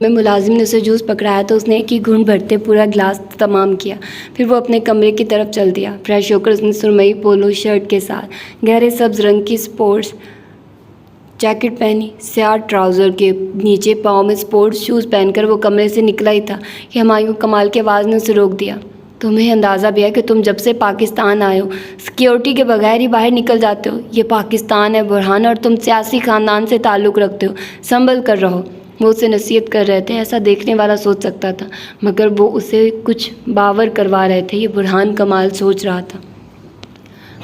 میں ملازم نے اسے جوس پکڑایا تو اس نے ایک ہی گھونٹ بھرتے پورا گلاس تمام کیا. پھر وہ اپنے کمرے کی طرف چل دیا. فریش ہو کر اس نے سرمئی پولو شرٹ کے ساتھ گہرے سبز رنگ کی اسپورٹس جیکٹ پہنی. سیاہ ٹراؤزر کے نیچے پاؤں میں اسپورٹس شوز پہن کر وہ کمرے سے نکلا ہی تھا کہ ہمایوں کمال کی آواز نے اسے روک دیا. تمہیں اندازہ بھی ہے کہ تم جب سے پاکستان آئے ہو سیکیورٹی کے بغیر ہی باہر نکل جاتے ہو؟ یہ پاکستان ہے برہان، اور تم سیاسی خاندان سے تعلق رکھتے ہو. سنبھل کر رہو. وہ اسے نصیحت کر رہے تھے. ایسا دیکھنے والا سوچ سکتا تھا مگر وہ اسے کچھ باور کروا رہے تھے. یہ برہان کمال سوچ رہا تھا.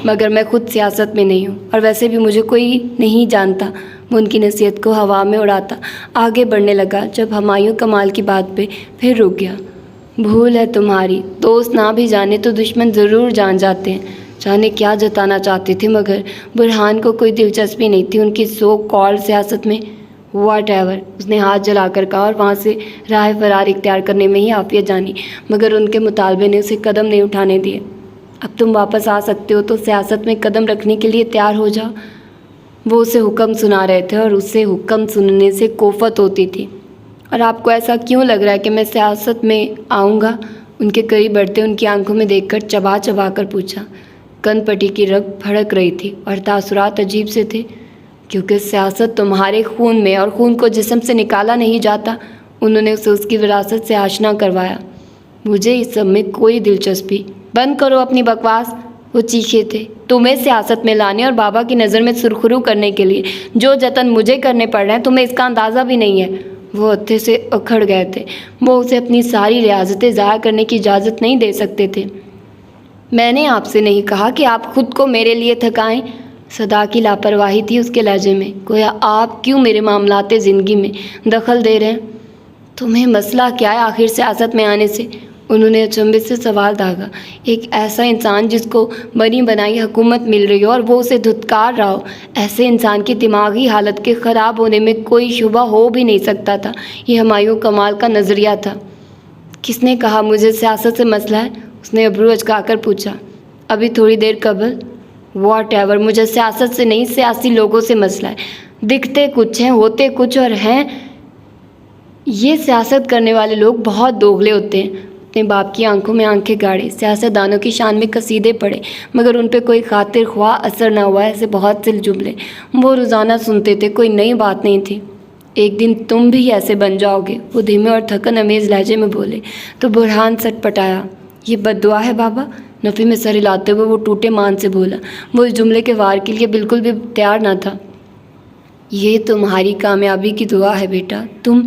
مگر میں خود سیاست میں نہیں ہوں، اور ویسے بھی مجھے کوئی نہیں جانتا. وہ ان کی نصیحت کو ہوا میں اڑاتا آگے بڑھنے لگا جب ہمایوں کمال کی بات پہ پھر رک گیا. بھول ہے تمہاری، دوست نہ بھی جانے تو دشمن ضرور جان جاتے ہیں. جانے کیا جتانا چاہتے تھے مگر برہان کو کوئی دلچسپی نہیں تھی ان کی سو کال سیاست میں. واٹ ایور، اس نے ہاتھ جلا کر کہا اور وہاں سے راہ فرار اختیار کرنے میں ہی عافیت جانی. مگر ان کے مطالبے نے اسے قدم نہیں اٹھانے دیے. اب تم واپس آ سکتے ہو تو سیاست میں قدم رکھنے کے لیے تیار ہو جاؤ. وہ اسے حکم سنا رہے تھے اور اسے حکم سننے سے کوفت ہوتی تھی. اور آپ کو ایسا کیوں لگ رہا ہے کہ میں سیاست میں آؤں گا؟ ان کے قریب بڑھتے ان کی آنکھوں میں دیکھ کر چبا چبا کر پوچھا. کن پٹی کی رگ بھڑک رہی تھی اور تاثرات عجیب سے تھے. کیونکہ سیاست تمہارے خون میں، اور خون کو جسم سے نکالا نہیں جاتا. انہوں نے اسے اس کی وراثت سے آشنا کروایا. مجھے اس سب میں کوئی دلچسپی. بند کرو اپنی بکواس، وہ چیخے تھے. تمہیں سیاست میں لانے اور بابا کی نظر میں سرخرو کرنے کے لیے جو جتن مجھے کرنے پڑ رہے ہیں تمہیں اس کا اندازہ بھی نہیں ہے. وہ ہتھے سے اکھڑ گئے تھے. وہ اسے اپنی ساری ریاضتیں ضائع کرنے کی اجازت نہیں دے سکتے تھے. میں نے آپ سے نہیں کہا کہ آپ خود کو میرے لیے تھکائیں. صدا کی لاپرواہی تھی اس کے لہجے میں. گویا آپ کیوں میرے معاملات زندگی میں دخل دے رہے ہیں؟ تمہیں مسئلہ کیا ہے آخر سیاست میں آنے سے؟ انہوں نے اچنبھے سے سوال داغا. ایک ایسا انسان جس کو بنی بنائی حکومت مل رہی ہو اور وہ اسے دھتکار رہا ہو، ایسے انسان کی دماغی حالت کے خراب ہونے میں کوئی شبہ ہو بھی نہیں سکتا تھا. یہ ہمایوں کمال کا نظریہ تھا. کس نے کہا مجھے سیاست سے مسئلہ ہے؟ اس نے ابرو اچکا کر پوچھا. ابھی تھوڑی دیر قبل. واٹ ایور، مجھے سیاست سے نہیں سیاسی لوگوں سے مسئلہ ہے. دکھتے کچھ ہیں، ہوتے کچھ اور ہیں. یہ سیاست کرنے والے لوگ بہت دوغلے ہوتے ہیں. اپنے باپ کی آنکھوں میں آنکھیں گاڑے. سیاست دانوں کی شان میں قصیدے پڑھے مگر ان پہ کوئی خاطر خواہ اثر نہ ہوا. ایسے بہت سے جملے وہ روزانہ سنتے تھے، کوئی نئی بات نہیں تھی. ایک دن تم بھی ایسے بن جاؤ گے، وہ دھیمے اور تھکن امیز لہجے میں بولے. تو برہان سٹ پٹایا. یہ بد دعا ہے بابا. نفی میں سر ہلاتے ہوئے وہ ٹوٹے مان سے بولا. وہ اس جملے کے وار کے لیے بالکل بھی تیار نہ تھا. یہ تمہاری کامیابی کی دعا ہے بیٹا. تم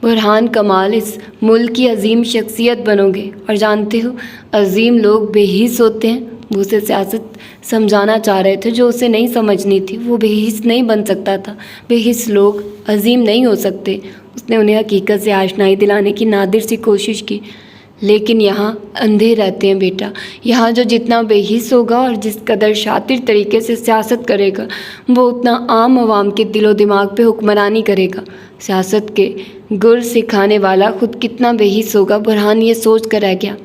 برہان کمال اس ملک کی عظیم شخصیت بنو گے. اور جانتے ہو عظیم لوگ بے حس ہوتے ہیں. وہ اسے سیاست سمجھانا چاہ رہے تھے جو اسے نہیں سمجھنی تھی. وہ بے حس نہیں بن سکتا تھا. بے حس لوگ عظیم نہیں ہو سکتے. اس نے انہیں حقیقت سے آشنائی دلانے کی نادر سی کوشش کی. لیکن یہاں اندھے رہتے ہیں بیٹا. یہاں جو جتنا بے حس ہوگا اور جس قدر شاطر طریقے سے سیاست کرے گا وہ اتنا عام عوام کے دل و دماغ پہ حکمرانی کرے گا. سیاست کے گر سکھانے والا خود کتنا بے حس ہوگا. برہان یہ سوچ کر رہ گیا.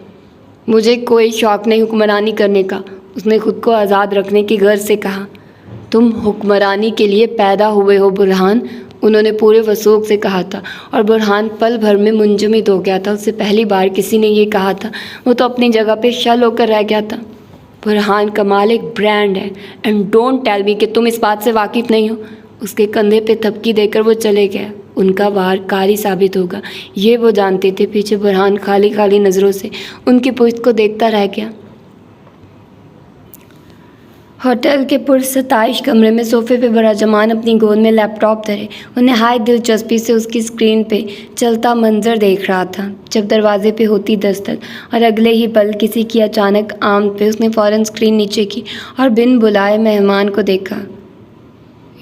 مجھے کوئی شوق نہیں حکمرانی کرنے کا، اس نے خود کو آزاد رکھنے کی غرض سے کہا. تم حکمرانی کے لیے پیدا ہوئے ہو برہان، انہوں نے پورے وثوق سے کہا تھا. اور برہان پل بھر میں منجمد ہو گیا تھا. اس سے پہلی بار کسی نے یہ کہا تھا. وہ تو اپنی جگہ پہ شل ہو کر رہ گیا تھا. برہان کمال ایک برانڈ ہے. اینڈ ڈونٹ ٹیل می کہ تم اس بات سے واقف نہیں ہو. اس کے کندھے پہ تھپکی دے کر وہ چلے گئے. ان کا وار کاری ثابت ہوگا یہ وہ جانتے تھے. پیچھے برہان خالی خالی نظروں سے ان کی پشت کو دیکھتا رہ گیا. ہوٹل کے پرستائش کمرے میں صوفے پہ براجمان اپنی گود میں لیپ ٹاپ دھرے وہ نہایت دلچسپی سے اس کی اسکرین پہ چلتا منظر دیکھ رہا تھا جب دروازے پہ ہوتی دستک اور اگلے ہی پل کسی کی اچانک آمد پہ اس نے فوراً اسکرین نیچے کی اور بن بلائے مہمان کو دیکھا.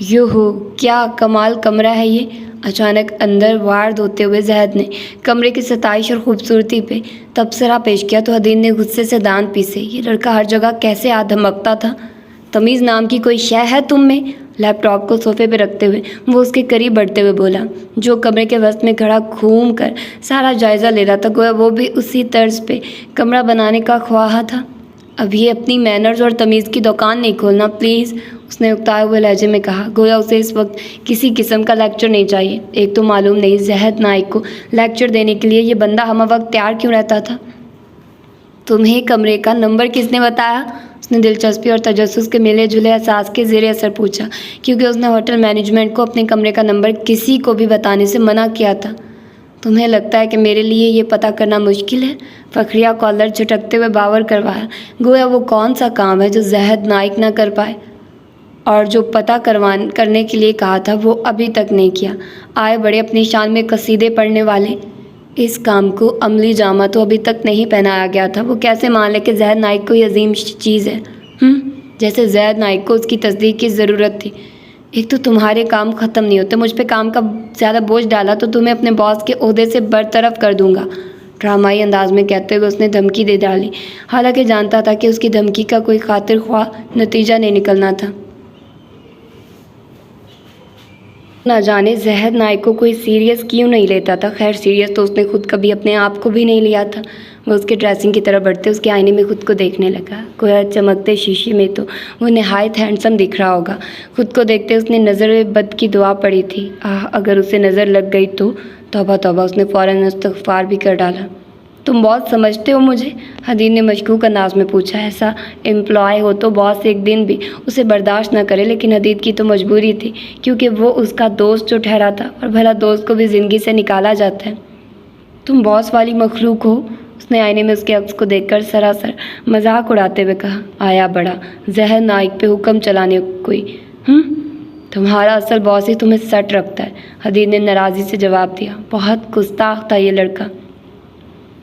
یوہو، کیا کمال کمرہ ہے یہ. اچانک اندر وارد ہوتے ہوئے زہد نے کمرے کی ستائش اور خوبصورتی پہ تبصرہ پیش کیا تو حدین نے غصے سے دانت پیسے. یہ لڑکا ہر جگہ کیسے آ دھمکتا تھا. تمیز نام کی کوئی شے ہے تم میں. لیپ ٹاپ کو صوفے پہ رکھتے ہوئے وہ اس کے قریب بڑھتے ہوئے بولا جو کمرے کے وسط میں کھڑا گھوم کر سارا جائزہ لے رہا تھا. گویا وہ بھی اسی طرز پہ کمرہ بنانے کا خواہاں تھا. اب یہ اپنی مینرز اور تمیز کی دکان نہیں کھولنا پلیز. اس نے اکتائے ہوئے لہجے میں کہا، گویا اسے اس وقت کسی قسم کا لیکچر نہیں چاہیے۔ ایک تو معلوم نہیں زہد نائک کو لیکچر دینے کے لیے یہ بندہ ہمہ وقت تیار کیوں رہتا تھا۔ تمہیں کمرے کا نمبر کس نے بتایا؟ اس نے دلچسپی اور تجسس کے ملے جلے احساس کے زیر اثر پوچھا، کیونکہ اس نے ہوٹل مینجمنٹ کو اپنے کمرے کا نمبر کسی کو بھی بتانے سے منع کیا تھا۔ تمہیں لگتا ہے کہ میرے لیے یہ پتہ کرنا مشکل ہے؟ فخریہ کالر جھٹکتے ہوئے باور کروایا، گویا وہ کون سا کام ہے جو زہد نائک نہ کر پائے، اور جو پتہ کرنے کے لیے کہا تھا وہ ابھی تک نہیں کیا۔ آئے بڑے اپنی شان میں قصیدے پڑھنے والے، اس کام کو عملی جامہ تو ابھی تک نہیں پہنایا گیا تھا۔ وہ کیسے مان لے کہ زہد نائک کوئی عظیم چیز ہے؟ جیسے زہد نائک کو اس کی تصدیق کی ضرورت تھی۔ ایک تو تمہارے کام ختم نہیں ہوتے، مجھ پہ کام کا زیادہ بوجھ ڈالا تو تمہیں اپنے باس کے عہدے سے برطرف کر دوں گا، ڈرامائی انداز میں کہتے ہوئے اس نے دھمکی دے ڈالی، حالانکہ جانتا تھا کہ اس کی دھمکی کا کوئی خاطر خواہ نتیجہ نہیں نکلنا تھا۔ نہ جانے زہد نائک کو کوئی سیریس کیوں نہیں لیتا تھا۔ خیر سیریس تو اس نے خود کبھی اپنے آپ کو بھی نہیں لیا تھا۔ وہ اس کے ڈریسنگ کی طرف بڑھتے اس کے آئینے میں خود کو دیکھنے لگا۔ گویا چمکتے شیشے میں تو وہ نہایت ہینڈسم دکھ رہا ہوگا۔ خود کو دیکھتے اس نے نظر بد کی دعا پڑھی تھی، اگر اسے نظر لگ گئی تو توبہ توبہ، اس نے فوراً استغفار بھی کر ڈالا۔ تم بہت سمجھتے ہو مجھے؟ حدید نے مشکوک انداز میں پوچھا۔ ایسا امپلائی ہو تو باس ایک دن بھی اسے برداشت نہ کرے، لیکن حدید کی تو مجبوری تھی، کیونکہ وہ اس کا دوست جو ٹھہرا تھا، اور بھلا دوست کو بھی زندگی سے نکالا جاتا ہے۔ تم باس والی مخلوق ہو، اس نے آئینے میں اس کے عکس کو دیکھ کر سراسر مذاق اڑاتے ہوئے کہا۔ آیا بڑا زہد نائک پہ حکم چلانے کوئی، تمہارا اصل باس ہی تمہیں سٹ رکھتا ہے، حدید نے ناراضی سے جواب دیا۔ بہت گستاخ تھا یہ لڑکا،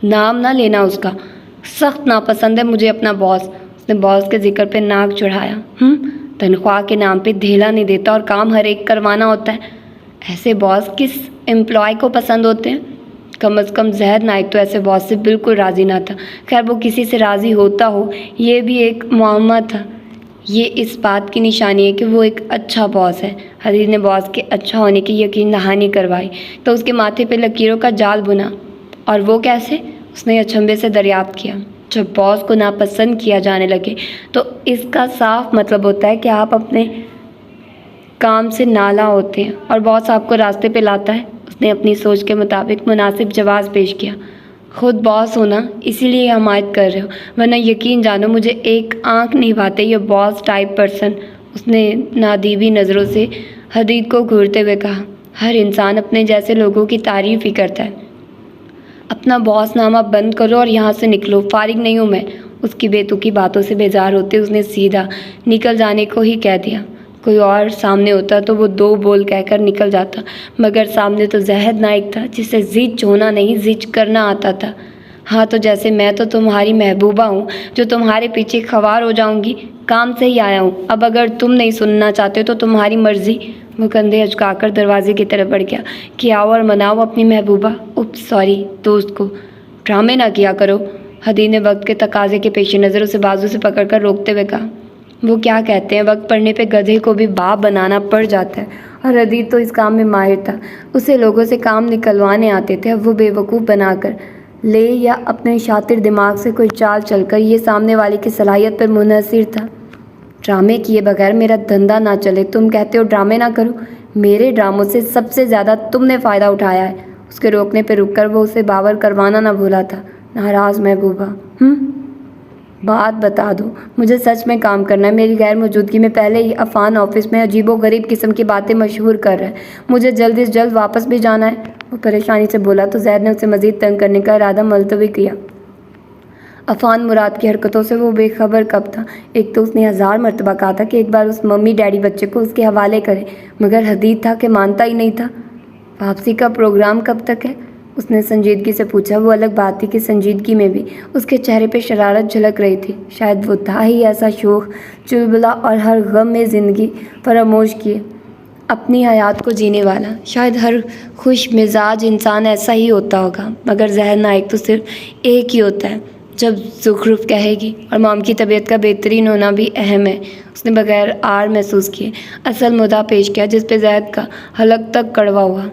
نام نہ لینا اس کا، سخت ناپسند ہے مجھے اپنا باس۔ اس نے باس کے ذکر پہ ناک چڑھایا۔ تنخواہ کے نام پہ دھیلا نہیں دیتا اور کام ہر ایک کروانا ہوتا ہے۔ ایسے باس کس امپلائی کو پسند ہوتے ہیں؟ کم از کم زہد نائک تو ایسے باس سے بالکل راضی نہ تھا۔ خیر وہ کسی سے راضی ہوتا ہو یہ بھی ایک معمہ تھا، یہ اس بات کی نشانی ہے کہ وہ ایک اچھا باس ہے۔ حدید نے باس کے اچھا ہونے کی یقین دہانی کروائی تو اس کے ماتھے پہ لکیروں کا جال بنا۔ اور وہ کیسے؟ اس نے اچنبھے سے دریافت کیا۔ جب باس کو ناپسند کیا جانے لگے تو اس کا صاف مطلب ہوتا ہے کہ آپ اپنے کام سے نالا ہوتے ہیں اور باس آپ کو راستے پہ لاتا ہے۔ اس نے اپنی سوچ کے مطابق مناسب جواز پیش کیا۔ خود باس ہونا اسی لیے حمایت کر رہے ہو، ورنہ یقین جانو مجھے ایک آنکھ نہیں بھاتے یہ باس ٹائپ پرسن۔ اس نے نادیبی نظروں سے حدید کو گھورتے ہوئے کہا۔ ہر انسان اپنے جیسے لوگوں کی تعریف ہی کرتا ہے۔ اپنا باس نامہ بند کرو اور یہاں سے نکلو، فارغ نہیں ہوں میں۔ اس کی بے تکی باتوں سے بیزار ہوتے اس نے سیدھا نکل جانے کو ہی کہہ دیا۔ کوئی اور سامنے ہوتا تو وہ دو بول کہہ کر نکل جاتا، مگر سامنے تو زہد نائک تھا جسے زچ ہونا نہیں زچ کرنا آتا تھا۔ ہاں تو جیسے میں تو تمہاری محبوبہ ہوں جو تمہارے پیچھے خوار ہو جاؤں گی، کام سے ہی آیا ہوں۔ اب اگر تم نہیں سننا چاہتے تو تمہاری مرضی۔ وہ کندھے اچکا کر دروازے کی طرف بڑھ گیا کہ آؤ اور مناؤ اپنی محبوبہ، دوست کو۔ ڈرامے نہ کیا کرو، حدید نے وقت کے تقاضے کے پیش نظر اسے بازو سے پکڑ کر روکتے ہوئے کہا۔ وہ کیا کہتے ہیں، وقت پڑنے پہ گدھے کو بھی باپ بنانا پڑ جاتا ہے، اور حدید تو اس کام میں ماہر تھا۔ اسے لوگوں سے کام نکلوانے آتے تھے، اب وہ بے وقوف بنا کر لے یا اپنے شاطر دماغ سے کوئی چال چل کر یہ سامنے والے کی صلاحیت پر منحصر تھا۔ ڈرامے کیے بغیر میرا دھندا نہ چلے۔ تم کہتے ہو ڈرامے نہ کرو، میرے ڈراموں سے سب سے زیادہ تم نے فائدہ اٹھایا ہے۔ اس کے روکنے پہ رک کر وہ اسے باور کروانا نہ بھولا تھا۔ ناراض محبوبہ، بات بتا دو، مجھے سچ میں کام کرنا ہے۔ میری غیر موجودگی میں پہلے ہی عفان آفس میں عجیب و غریب قسم کی باتیں مشہور کر رہا ہے، مجھے جلد از جلد واپس بھی جانا ہے۔ وہ پریشانی سے بولا تو زید نے اسے مزید تنگ کرنے کا ارادہ ملتوی کیا۔ عفان مراد کی حرکتوں سے وہ بے خبر کب تھا۔ ایک تو اس نے 1000 مرتبہ کہا تھا کہ ایک بار اس ممی ڈیڈی بچے کو اس کے حوالے کرے، مگر حدید تھا کہ مانتا ہی نہیں تھا۔ واپسی کا پروگرام کب تک ہے؟ اس نے سنجیدگی سے پوچھا۔ وہ الگ بات تھی کہ سنجیدگی میں بھی اس کے چہرے پہ شرارت جھلک رہی تھی۔ شاید وہ تھا ہی ایسا شوخ چلبلا اور ہر غم میں زندگی فراموش کیے اپنی حیات کو جینے والا۔ شاید ہر خوش مزاج انسان ایسا ہی ہوتا ہوگا، مگر زہد نائک تو صرف ایک ہی ہوتا ہے جب زخرف کہے گی، اور مام کی طبیعت کا بہترین ہونا بھی اہم ہے۔ اس نے بغیر آر محسوس کیے اصل مدعا پیش کیا، جس پہ زید کا حلق تک کڑوا ہوا۔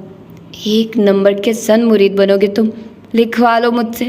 1 نمبر کے زن مرید بنو گے تم، لکھوا لو مجھ سے۔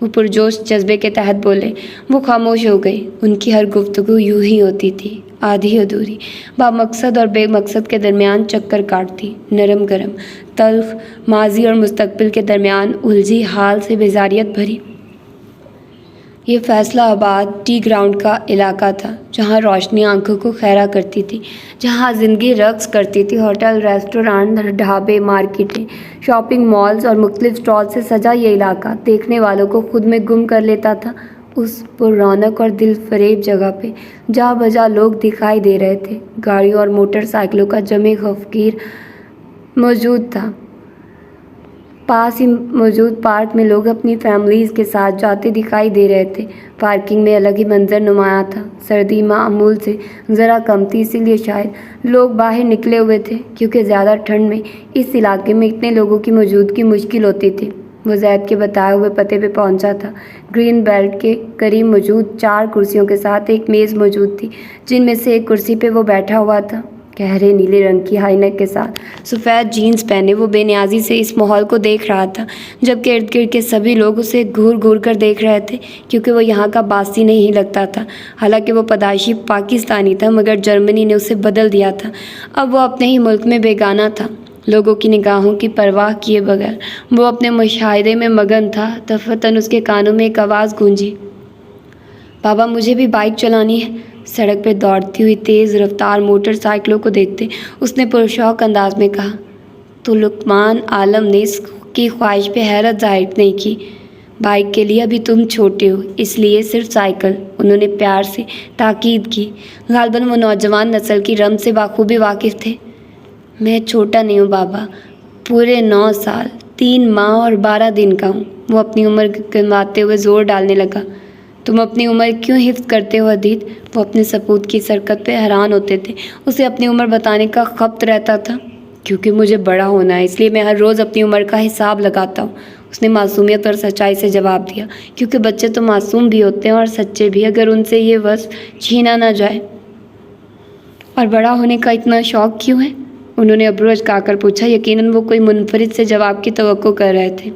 وہ پرجوش جذبے کے تحت بولے۔ وہ خاموش ہو گئی۔ ان کی ہر گفتگو یوں ہی ہوتی تھی، آدھی ادھوری، با مقصد اور بے مقصد کے درمیان چکر کاٹتی، نرم گرم، تلخ، ماضی اور مستقبل کے درمیان الجھی، حال سے بیزاریت بھری۔ یہ فیصلہ آباد ٹی گراؤنڈ کا علاقہ تھا، جہاں روشنی آنکھوں کو خیرہ کرتی تھی، جہاں زندگی رقص کرتی تھی۔ ہوٹل، ریسٹورانٹ، ڈھابے، مارکیٹیں، شاپنگ مالز اور مختلف اسٹال سے سجا یہ علاقہ دیکھنے والوں کو خود میں گم کر لیتا تھا۔ اس پر رونق اور دل فریب جگہ پہ جا بجا لوگ دکھائی دے رہے تھے۔ گاڑیوں اور موٹر سائیکلوں کا جمع خفگیر موجود تھا۔ پاس ہی موجود پارک میں لوگ اپنی فیملیز کے ساتھ جاتے دکھائی دے رہے تھے۔ پارکنگ میں الگ ہی منظر نمایاں تھا۔ سردی معمول سے ذرا کم تھی، اسی لیے شاید لوگ باہر نکلے ہوئے تھے، کیونکہ زیادہ ٹھنڈ میں اس علاقے میں اتنے لوگوں کی موجودگی مشکل ہوتی تھی۔ وہ زید کے بتائے ہوئے پتے پہ پہنچا تھا۔ گرین بیلٹ کے قریب موجود 4 کرسیوں کے ساتھ ایک میز موجود تھی، جن میں سے ایک کرسی پہ وہ بیٹھا ہوا تھا۔ گہرے نیلے رنگ کی ہائی نیک کے ساتھ سفید جینز پہنے وہ بے نیازی سے اس ماحول کو دیکھ رہا تھا، جبکہ ارد گرد کے سبھی لوگ اسے گھور گھور کر دیکھ رہے تھے، کیونکہ وہ یہاں کا باسی نہیں لگتا تھا۔ حالانکہ وہ پیدائشی پاکستانی تھا، مگر جرمنی نے اسے بدل دیا تھا۔ اب وہ اپنے ہی ملک میں بیگانہ تھا، لوگوں کی نگاہوں کی پرواہ کیے بغیر وہ اپنے مشاہدے میں مگن تھا۔ دفعتاً اس کے کانوں میں ایک آواز گونجی، بابا مجھے بھی بائک چلانی ہے۔ سڑک پہ دوڑتی ہوئی تیز رفتار موٹر سائیکلوں کو دیکھتے اس نے پرشوق انداز میں کہا۔ تو لقمان عالم نے اس کی خواہش پہ حیرت ظاہر نہیں کی۔ بائک کے لیے ابھی تم چھوٹے ہو، اس لیے صرف سائیکل، انہوں نے پیار سے تاکید کی۔ غالباً وہ نوجوان نسل کی رمز سے بخوبی واقف تھے۔ میں چھوٹا نہیں ہوں بابا، پورے 9 سال 3 ماہ اور 12 دن کا ہوں۔ وہ اپنی عمر گنواتے ہوئے زور ڈالنے لگا۔ تم اپنی عمر کیوں حفظ کرتے ہو عدید؟ وہ اپنے سپوت کی سرکت پہ حیران ہوتے تھے۔ اسے اپنی عمر بتانے کا خبت رہتا تھا۔ کیونکہ مجھے بڑا ہونا ہے، اس لیے میں ہر روز اپنی عمر کا حساب لگاتا ہوں، اس نے معصومیت اور سچائی سے جواب دیا۔ کیونکہ بچے تو معصوم بھی ہوتے ہیں اور سچے بھی، اگر ان سے یہ وصف چھینا نہ جائے۔ اور بڑا ہونے کا اتنا شوق کیوں ہے؟ انہوں نے ابرو اچکا کر پوچھا۔ یقیناً وہ کوئی منفرد سے جواب کی توقع کر رہے تھے۔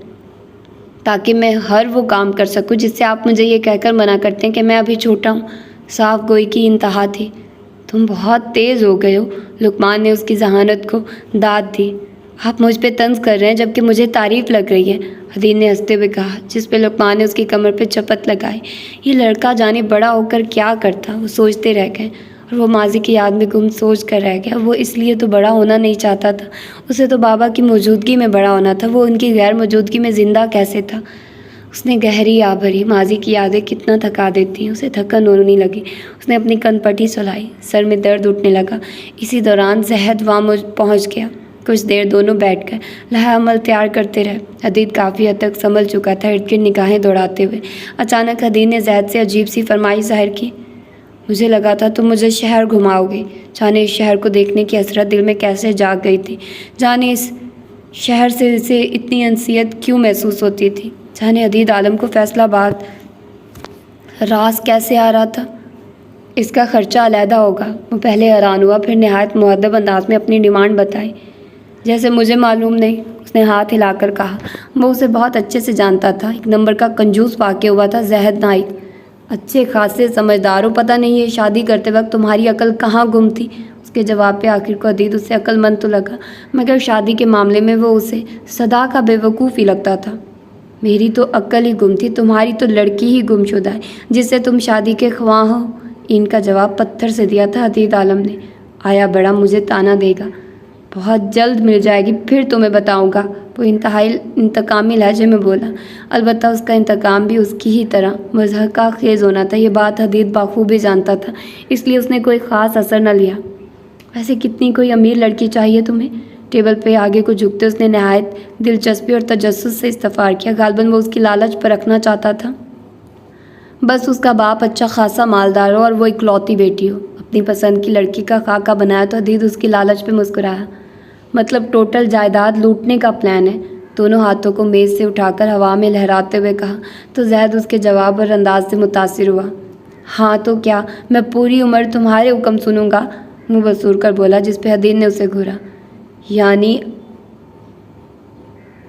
تاکہ میں ہر وہ کام کر سکوں جس سے آپ مجھے یہ کہہ کر منع کرتے ہیں کہ میں ابھی چھوٹا ہوں۔ صاف گوئی کی انتہا تھی۔ تم بہت تیز ہو گئے ہو، لقمان نے اس کی ذہانت کو داد دی۔ آپ مجھ پہ طنز کر رہے ہیں جبکہ مجھے تعریف لگ رہی ہے، عدید نے ہنستے ہوئے کہا، جس پہ لقمان نے اس کی کمر پہ چپت لگائی۔ یہ لڑکا جانے بڑا ہو کر کیا کرتا، وہ سوچتے رہ گئے، اور وہ ماضی کی یاد میں گم سوچ کر رہ گیا۔ وہ اس لیے تو بڑا ہونا نہیں چاہتا تھا، اسے تو بابا کی موجودگی میں بڑا ہونا تھا۔ وہ ان کی غیر موجودگی میں زندہ کیسے تھا؟ اس نے گہری آہ بھری۔ ماضی کی یادیں کتنا تھکا دیتی ہیں۔ اسے تھکن ہونے لگی۔ اس نے اپنی کن پٹی سلائی، سر میں درد اٹھنے لگا۔ اسی دوران زہد وہاں پہنچ گیا۔ کچھ دیر دونوں بیٹھ کر لائحہ عمل تیار کرتے رہے۔ عدید کافی حد تک سنبھل چکا تھا، ارد گرد نگاہیں دوڑاتے ہوئے۔ اچانک عدید نے زہد سے عجیب سی فرمائش ظاہر کی۔ مجھے لگا تھا تم مجھے شہر گھماؤ گے۔ جانے اس شہر کو دیکھنے کی حسرت دل میں کیسے جاگ گئی تھی۔ جانے اس شہر سے اسے اتنی انسیت کیوں محسوس ہوتی تھی۔ جانے عدید عالم کو فیصلہ آباد راس کیسے آ رہا تھا۔ اس کا خرچہ علیحدہ ہوگا۔ وہ پہلے حیران ہوا، پھر نہایت مؤدب انداز میں اپنی ڈیمانڈ بتائی۔ جیسے مجھے معلوم نہیں، اس نے ہاتھ ہلا کر کہا۔ وہ اسے بہت اچھے سے جانتا تھا۔ 1 نمبر کا کنجوس واقع ہوا تھا زہد نائک۔ اچھے خاصے سمجھدار ہو، پتہ نہیں یہ شادی کرتے وقت تمہاری عقل کہاں گم تھی۔ اس کے جواب پہ آخر کو عدید اسے عقل مند تو لگا، مگر شادی کے معاملے میں وہ اسے صدا کا بے وقوف ہی لگتا تھا۔ میری تو عقل ہی گم تھی، تمہاری تو لڑکی ہی گم شدہ ہے جس سے تم شادی کے خواہاں ہو۔ ان کا جواب پتھر سے دیا تھا عدید عالم نے۔ آیا بڑا مجھے تانا دے گا، بہت جلد مل جائے گی، پھر تمہیں بتاؤں گا، وہ انتہائی انتقامی لہجے میں بولا۔ البتہ اس کا انتقام بھی اس کی ہی طرح مضحکہ خیز ہونا تھا۔ یہ بات عدید بخوبی جانتا تھا، اس لیے اس نے کوئی خاص اثر نہ لیا۔ ویسے کتنی کوئی امیر لڑکی چاہیے تمہیں؟ ٹیبل پہ آگے کو جھکتے اس نے نہایت دلچسپی اور تجسس سے استفسار کیا۔ غالباً وہ اس کی لالچ پرکھنا چاہتا تھا۔ بس اس کا باپ اچھا خاصا مالدار ہو اور وہ اکلوتی بیٹی ہو۔ اپنی پسند کی لڑکی کا خاکہ بنایا تو عدید اس کی لالچ پہ مسکرایا۔ مطلب ٹوٹل جائیداد لوٹنے کا پلان ہے؟ دونوں ہاتھوں کو میز سے اٹھا کر ہوا میں لہراتے ہوئے کہا تو زہد اس کے جواب اور انداز سے متاثر ہوا۔ ہاں تو کیا، میں پوری عمر تمہارے حکم سنوں گا، منہ بسور کر بولا، جس پہ عدید نے اسے گھورا۔ یعنی